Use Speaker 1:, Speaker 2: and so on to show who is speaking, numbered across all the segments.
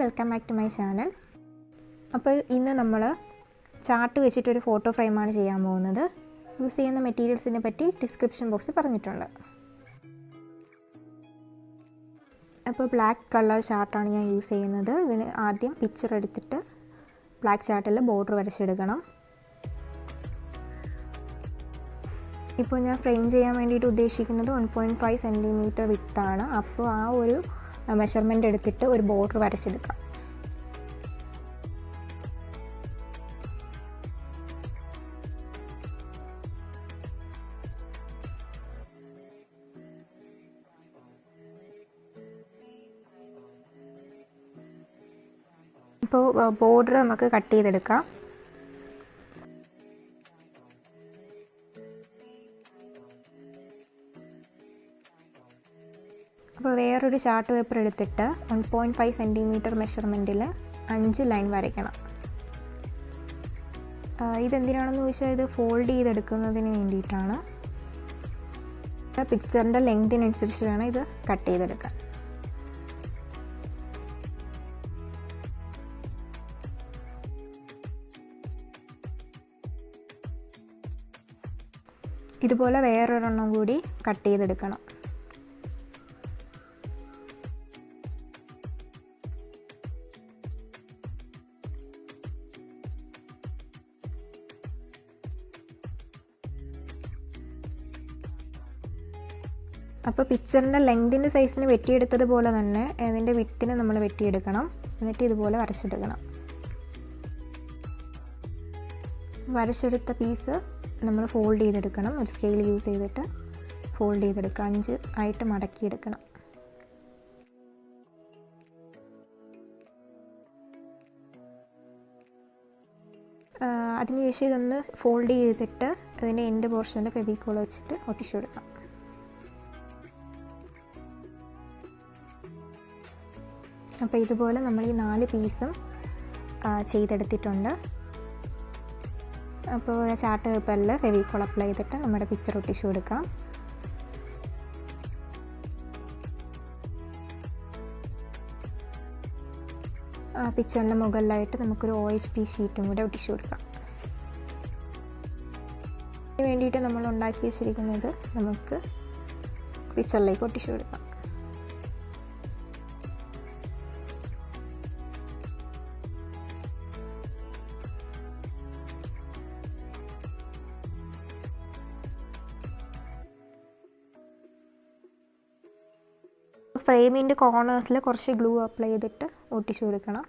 Speaker 1: Welcome back to my channel. അപ്പോൾ ഇന്ന് നമ്മൾ ചാർട്ട് വെച്ചിട്ടൊരു ഫോട്ടോ ഫ്രെയിമാണ് ചെയ്യാൻ പോകുന്നത്. യൂസ് ചെയ്യുന്ന മെറ്റീരിയൽസിനെ പറ്റി ഡിസ്ക്രിപ്ഷൻ ബോക്സിൽ പറഞ്ഞിട്ടുണ്ട്. അപ്പോൾ ബ്ലാക്ക് കളർ ചാർട്ടാണ് ഞാൻ യൂസ് ചെയ്യുന്നത്. ഇതിന് ആദ്യം പിക്ചർ എടുത്തിട്ട് ബ്ലാക്ക് ചാർട്ടിൽ ബോർഡർ വരച്ചെടുക്കണം. ഇപ്പോൾ ഞാൻ ഫ്രെയിം ചെയ്യാൻ വേണ്ടിയിട്ട് ഉദ്ദേശിക്കുന്നത് 1.5 സെൻറ്റിമീറ്റർ വിഡ്ത്താണ്. അപ്പോൾ ആ ഒരു മെഷർമെൻ്റ് എടുത്തിട്ട് ഒരു ബോർഡർ വരച്ചെടുക്കാം. ഇപ്പോൾ ബോർഡർ നമുക്ക് കട്ട് ചെയ്തെടുക്കാം. അപ്പോൾ വേറൊരു ചാർട്ട് പേപ്പർ എടുത്തിട്ട് 1.5 സെൻറ്റിമീറ്റർ മെഷർമെൻറ്റിൽ 5 ലൈൻ വരയ്ക്കണം. ഇതെന്തിനാണെന്ന് ചോദിച്ചാൽ ഇത് ഫോൾഡ് ചെയ്തെടുക്കുന്നതിന് വേണ്ടിയിട്ടാണ്. പിക്ചറിൻ്റെ ലെങ്തിനനുസരിച്ച് വേണം ഇത് കട്ട് ചെയ്തെടുക്കാൻ. ഇതുപോലെ വേറൊരെണ്ണം കൂടി കട്ട് ചെയ്തെടുക്കണം. അപ്പോൾ പിക്ചറിൻ്റെ ലെങ്തിൻ്റെ സൈസിന് വെട്ടിയെടുത്തതുപോലെ തന്നെ അതിൻ്റെ വിഡ്ത്തിന് നമ്മൾ വെട്ടിയെടുക്കണം. എന്നിട്ട് ഇതുപോലെ വരച്ചെടുക്കണം. വരച്ചെടുത്ത പീസ് നമ്മൾ ഫോൾഡ് ചെയ്തെടുക്കണം. ഒരു സ്കെയിൽ യൂസ് ചെയ്തിട്ട് ഫോൾഡ് ചെയ്തെടുക്കുക. 5 ആയിട്ട് മടക്കിയെടുക്കണം. അതിനുശേഷം ഇതൊന്ന് ഫോൾഡ് ചെയ്തിട്ട് അതിൻ്റെ എൻഡ് പോർഷൻ്റെ ഫെവിക്കോൾ വെച്ചിട്ട് ഒട്ടിച്ചു കൊടുക്കാം. അപ്പോൾ ഇതുപോലെ നമ്മൾ ഈ 4 പീസും ചെയ്തെടുത്തിട്ടുണ്ട്. അപ്പോൾ ചാർട്ട് പേപ്പറിൽ ഫെവിക്കോൾ അപ്ലൈ ചെയ്തിട്ട് നമ്മുടെ പിക്ചർ ഒട്ടിച്ചു കൊടുക്കാം. പിക്ചറിൻ്റെ മുകളിലായിട്ട് നമുക്കൊരു OHP ഷീറ്റും കൂടെ ഒട്ടിച്ചു കൊടുക്കാം. ഇതിന് വേണ്ടിയിട്ട് നമ്മൾ ഉണ്ടാക്കി വെച്ചിരിക്കുന്നത് നമുക്ക് പിക്ചറിലേക്ക് ഒട്ടിച്ചു കൊടുക്കാം. ഫ്രെയിമിൻ്റെ കോർണേഴ്സിൽ കുറച്ച് ഗ്ലൂ അപ്ലൈ ചെയ്തിട്ട് ഒട്ടിച്ചു കൊടുക്കണം,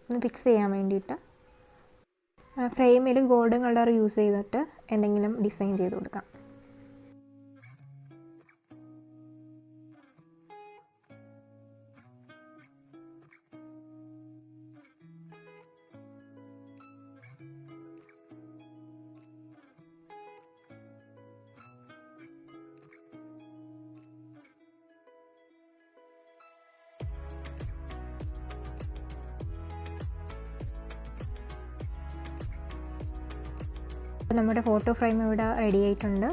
Speaker 1: ഒന്ന് ഫിക്സ് ചെയ്യാൻ വേണ്ടിയിട്ട്. ഫ്രെയിമിൽ ഗോൾഡൻ കളർ യൂസ് ചെയ്തിട്ട് എന്തെങ്കിലും ഡിസൈൻ ചെയ്ത് കൊടുക്കാം. നമ്മുടെ ഫോട്ടോ ഫ്രെയിം ഇവിടെ റെഡി ആയിട്ടുണ്ട്.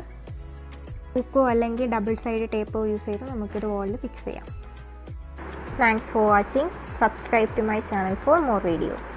Speaker 1: ഹുക്കോ അല്ലെങ്കിൽ ഡബിൾ സൈഡ് ടേപ്പോ യൂസ് ചെയ്ത് നമുക്കിത് വാളിൽ ഫിക്സ് ചെയ്യാം. Thanks for watching. Subscribe to my channel for more videos.